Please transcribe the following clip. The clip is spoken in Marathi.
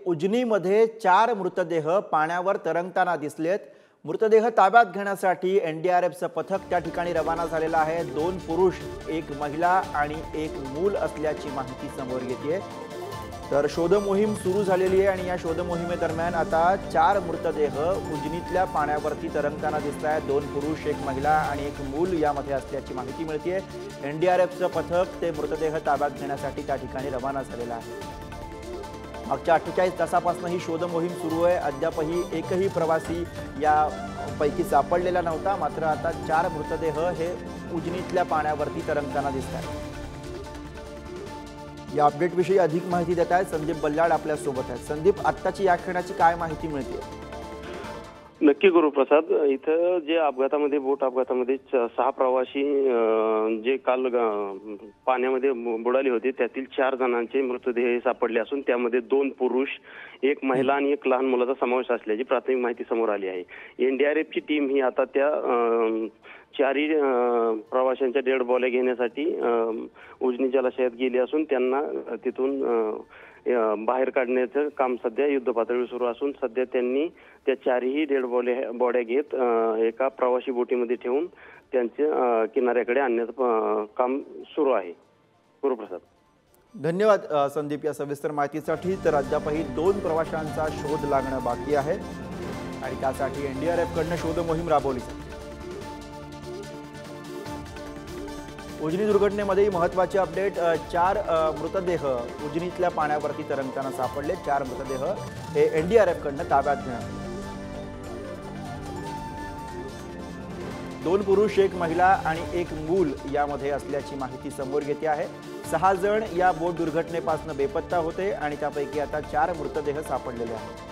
उजनीमध्ये 4 मृतदेह पाण्यावर तरंगताना दिसलेत। मृतदेह ताब्यात घेण्यासाठी एनडीआरएफचं पथक त्या ठिकाणी रवाना झालेलं आहे। 2 पुरुष, 1 महिला आणि 1 मूल असल्याची माहिती समोर येते। तर शोध मोहीम सुरू झालेली आहे आणि या शोध मोहिमेदरम्यान आता 4 मृतदेह उजनीतल्या पाण्यावरती तरंगताना दिसतायत। 2 पुरुष, 1 महिला आणि 1 मूल यामध्ये असल्याची माहिती मिळते। एनडीआरएफचं पथक ते मृतदेह ताब्यात घेण्यासाठी त्या ठिकाणी रवाना झालेलं आहे। मागच्या 48 तासापासून ही शोध मोहीम सुरू आहे। अद्यापही एकही प्रवासी यापैकी सापडलेला नव्हता। मात्र आता 4 मृतदेह हे उजनीतल्या पाण्यावरती तरंगताना दिसतात। या अपडेट विषयी अधिक माहिती देत आहेत संदीप बल्लाळ आपल्या सोबत आहेत। संदीप, आत्ताची या क्षणाची काय माहिती मिळते? नक्की गुरुप्रसाद, इथं जे अपघातामध्ये बोट अपघातामध्ये 6 प्रवासी जे काल पाण्यामध्ये बुडाले होते त्यातील 4 जणांचे मृतदेह सापडले असून त्यामध्ये 2 पुरुष, 1 महिला आणि 1 लहान मुलाचा समावेश असल्याची प्राथमिक माहिती समोर आली आहे। एनडीआरएफची टीम ही आता त्या 4ही प्रवाशांच्या डेड बॉडी घेण्यासाठी उजनी जलाशयात गेली असून त्यांना तिथून बाहेर काढण्याचं काम सध्या युद्धपातळीवर सुरू असून सध्या त्यांनी त्या 4ही डेड बॉड्या घेत एका प्रवासी बोटीमध्ये ठेवून त्यांचे किनाऱ्याकडे आणण्याचं काम सुरू आहे। गुरुप्रसाद, धन्यवाद संदीप या सविस्तर माहितीसाठी। तर अद्यापही 2 प्रवाशांचा शोध लागणं बाकी आहे आणि त्यासाठी एनडीआरएफ कडून शोध मोहीम राबवली जाते। उजनी दुर्घटनेमध्ये महत्त्वाची अपडेट, 4 मृतदेह उजनीतल्या पाण्यावरती तरंगताना सापडले। 4 मृतदेह हे एनडीआरएफ कडून ताब्यात घेण्यात आले। 2 पुरुष, 1 महिला आणि 1 मूल यामध्ये असल्याची माहिती समोर येते आहे। 6 जण या बोट दुर्घटनेपासून बेपत्ता होते आणि त्यापैकी आता 4 मृतदेह सापडलेले आहेत।